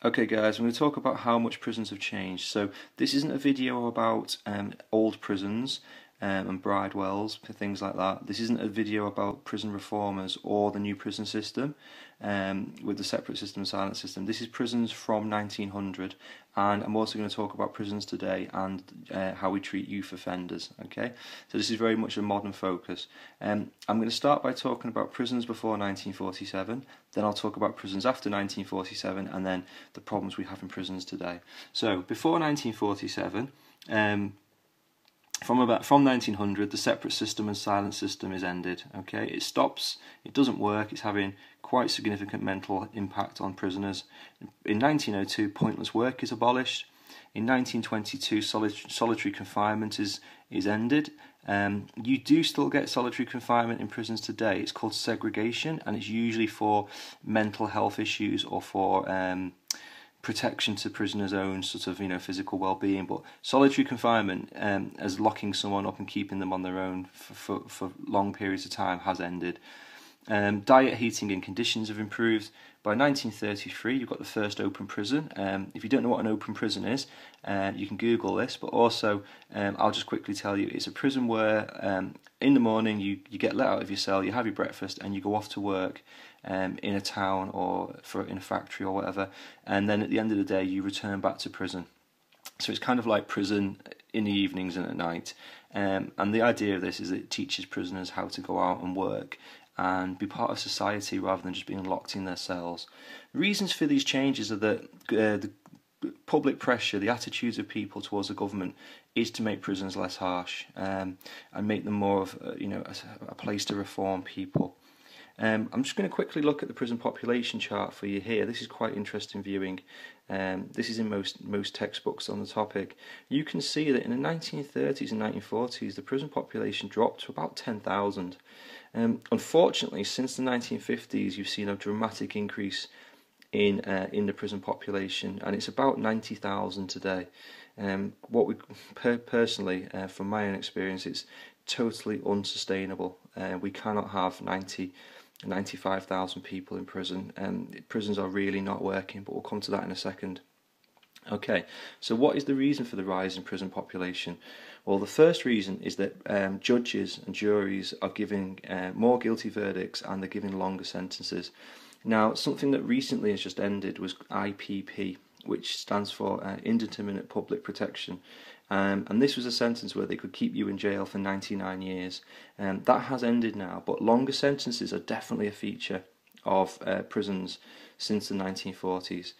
Okay guys, I'm going to talk about how much prisons have changed. So this isn't a video about old prisons and bridewells, things like that. This isn't a video about prison reformers or the new prison system with the separate system and silent system. This is prisons from 1900, and I'm also going to talk about prisons today and how we treat youth offenders. Okay, so this is very much a modern focus. I'm going to start by talking about prisons before 1947, then I'll talk about prisons after 1947, and then the problems we have in prisons today. So before 1947, from 1900, the separate system and silent system is ended. Okay, it stops. It doesn't work. It's having quite significant mental impact on prisoners. In 1902, pointless work is abolished. In 1922, solitary confinement is ended. You do still get solitary confinement in prisons today. It's called segregation, and it's usually for mental health issues or for protection to prisoners' own sort of physical well-being. But solitary confinement, as locking someone up and keeping them on their own for long periods of time, has ended. Diet, heating and conditions have improved. By 1933 you've got the first open prison. If you don't know what an open prison is, you can Google this, but also I'll just quickly tell you it's a prison where in the morning you get let out of your cell, you have your breakfast and you go off to work in a town or in a factory or whatever, and then at the end of the day you return back to prison. So it's kind of like prison in the evenings and at night, and the idea of this is that it teaches prisoners how to go out and work and be part of society rather than just being locked in their cells. Reasons for these changes are that the public pressure, the attitudes of people towards the government, is to make prisons less harsh and make them more of a place to reform people. I'm just going to quickly look at the prison population chart for you here. This is quite interesting viewing. This is in most textbooks on the topic. You can see that in the 1930s and 1940s the prison population dropped to about 10,000. Unfortunately, since the 1950s you've seen a dramatic increase in the prison population, and it's about 90,000 today. What we personally, from my own experience, it's totally unsustainable. We cannot have 95,000 people in prison, and prisons are really not working, but we'll come to that in a second. Okay, so what is the reason for the rise in prison population? Well, the first reason is that judges and juries are giving more guilty verdicts and they're giving longer sentences. Now, something that recently has just ended was IPP, which stands for Indeterminate Public Protection. And this was a sentence where they could keep you in jail for 99 years. That has ended now, but longer sentences are definitely a feature of prisons since the 1940s.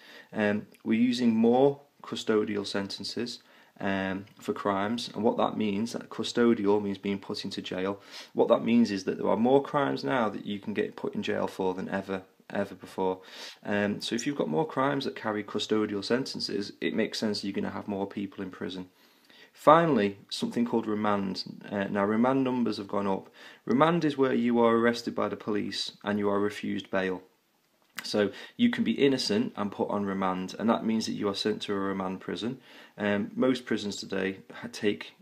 We're using more custodial sentences for crimes, and what that means, that custodial means being put into jail. What that means is that there are more crimes now that you can get put in jail for than ever before. So if you've got more crimes that carry custodial sentences, it makes sense you're going to have more people in prison. Finally, something called remand. Now, remand numbers have gone up. Remand is where you are arrested by the police and you are refused bail. So you can be innocent and put on remand, and that means that you are sent to a remand prison. Most prisons today take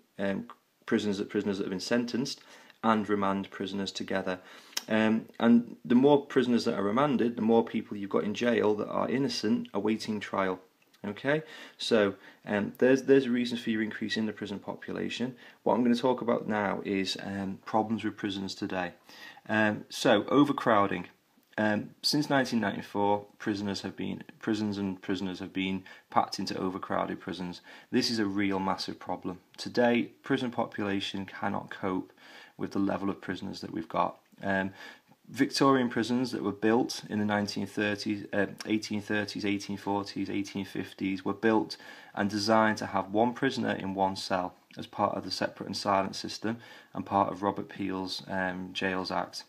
prisoners that have been sentenced and remand prisoners together. And the more prisoners that are remanded, the more people you've got in jail that are innocent awaiting trial. Okay, so there's a reason for your increase in the prison population. What I'm going to talk about now is problems with prisons today. So overcrowding. Since 1994, prisons and prisoners have been packed into overcrowded prisons. This is a real massive problem. Today, prison population cannot cope with the level of prisoners that we've got. Victorian prisons that were built in the 1830s, 1840s, 1850s were built and designed to have one prisoner in one cell as part of the separate and silent system and part of Robert Peel's Jails Act.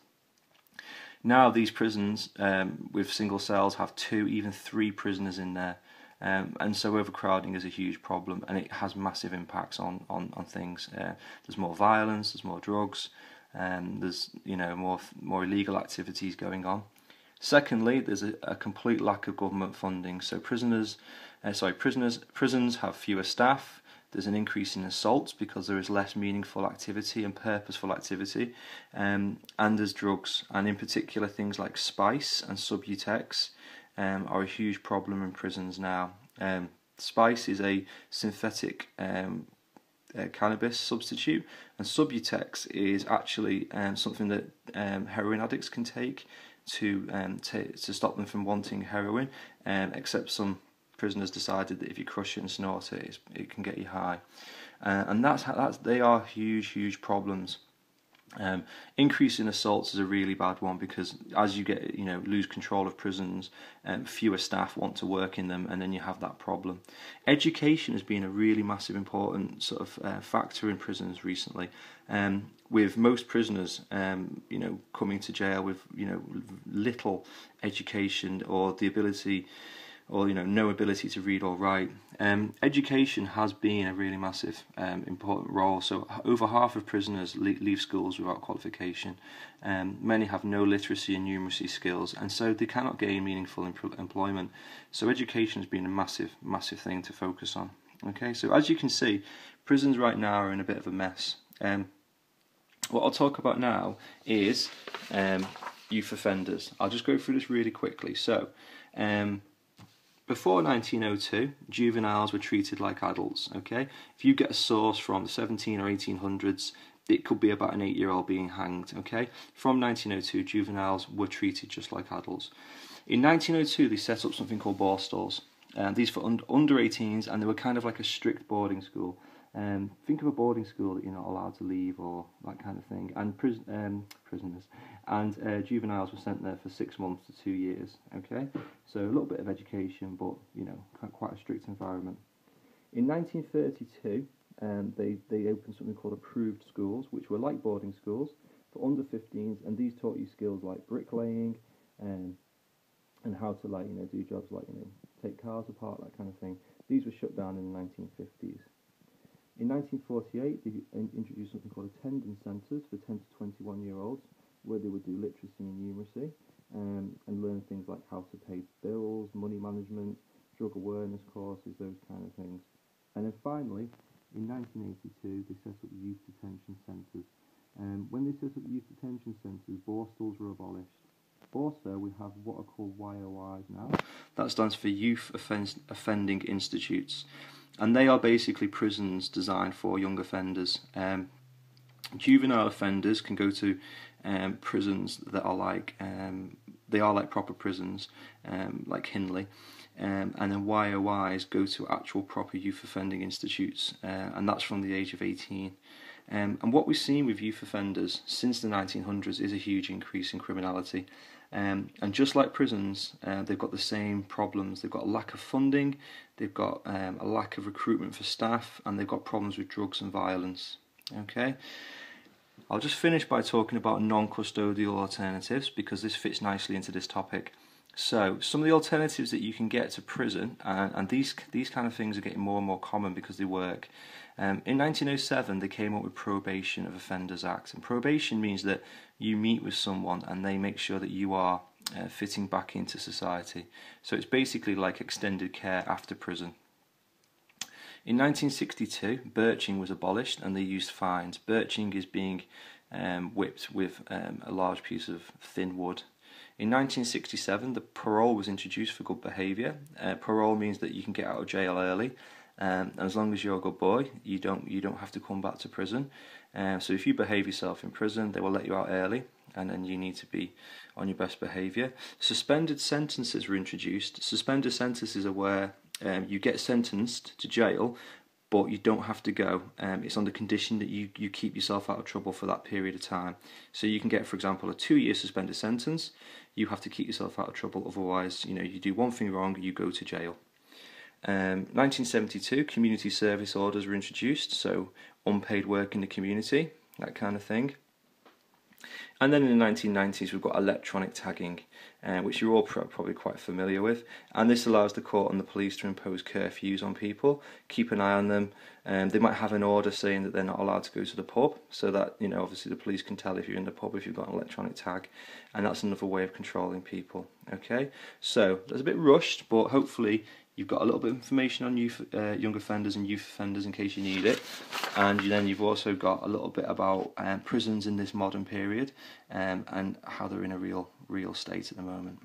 Now these prisons with single cells have 2, even 3 prisoners in there, and so overcrowding is a huge problem, and it has massive impacts on things. There's more violence, there's more drugs, there's more illegal activities going on. Secondly, there's a complete lack of government funding. So prisons have fewer staff. There's an increase in assaults because there is less meaningful activity and purposeful activity, and there's drugs, and in particular things like spice and Subutex are a huge problem in prisons now. Spice is a synthetic cannabis substitute, and Subutex is actually something that heroin addicts can take to stop them from wanting heroin, except some prisoners decided that if you crush it and snort it, it can get you high, and they are huge problems. Increase in assaults is a really bad one, because as you get lose control of prisons, fewer staff want to work in them, and then you have that problem. Education has been a really massive important sort of factor in prisons recently, with most prisoners coming to jail with little education or the ability or no ability to read or write. Education has been a really massive important role. So over half of prisoners leave schools without qualification. Many have no literacy and numeracy skills, and so they cannot gain meaningful employment. So education has been a massive thing to focus on. Okay, so as you can see, prisons right now are in a bit of a mess. What I'll talk about now is youth offenders. I'll just go through this really quickly. So before 1902, juveniles were treated like adults. Okay, if you get a source from the 17 or 1800s, it could be about an 8-year-old being hanged. Okay, from 1902, juveniles were treated just like adults. In 1902, they set up something called borstalls. These for under 18s, and they were kind of like a strict boarding school. Think of a boarding school that you're not allowed to leave, or that kind of thing. And prisoners and juveniles were sent there for 6 months to 2 years. Okay, so a little bit of education, but quite a strict environment. In 1932, they opened something called approved schools, which were like boarding schools for under 15s, and these taught you skills like bricklaying and how to do jobs like take cars apart, that kind of thing. These were shut down in the 1950s. In 1948, they introduced something called attendance centres for 10 to 21-year-olds, where they would do literacy and numeracy, and learn things like how to pay bills, money management, drug awareness courses, those kind of things. And then finally, in 1982, they set up youth detention centres. When they set up youth detention centres, borstalls were abolished. Also, we have what are called YOIs now. That stands for Youth Offending Institutes, and they are basically prisons designed for young offenders. Juvenile offenders can go to prisons that are like proper prisons, like Hindley, and then YOIs go to actual proper youth offending institutes, and that's from the age of 18. And what we've seen with youth offenders since the 1900s is a huge increase in criminality. And just like prisons, they've got the same problems. They've got a lack of funding, they've got a lack of recruitment for staff, and they've got problems with drugs and violence. Okay, I'll just finish by talking about non-custodial alternatives, because this fits nicely into this topic. So some of the alternatives that you can get to prison, and these kind of things are getting more and more common because they work. In 1907, they came up with Probation of Offenders Act, and probation means that you meet with someone and they make sure that you are fitting back into society. So it's basically like extended care after prison. In 1962, birching was abolished and they used fines. Birching is being whipped with a large piece of thin wood. In 1967, the parole was introduced for good behaviour. Parole means that you can get out of jail early, and as long as you're a good boy, you don't have to come back to prison. So if you behave yourself in prison, they will let you out early, and then you need to be on your best behaviour. Suspended sentences were introduced. Suspended sentences are where you get sentenced to jail, but you don't have to go. It's on the condition that you keep yourself out of trouble for that period of time. So you can get, for example, a 2-year suspended sentence. You have to keep yourself out of trouble, otherwise, you do one thing wrong, you go to jail. 1972, community service orders were introduced, so unpaid work in the community, that kind of thing. And then in the 1990s, we've got electronic tagging, which you're all probably quite familiar with. And this allows the court and the police to impose curfews on people, keep an eye on them. They might have an order saying that they're not allowed to go to the pub, so that obviously the police can tell if you're in the pub if you've got an electronic tag, and that's another way of controlling people. Okay, so that's a bit rushed, but hopefully you've got a little bit of information on young offenders and youth offenders in case you need it, and then you've also got a little bit about prisons in this modern period, and how they're in a real state at the moment.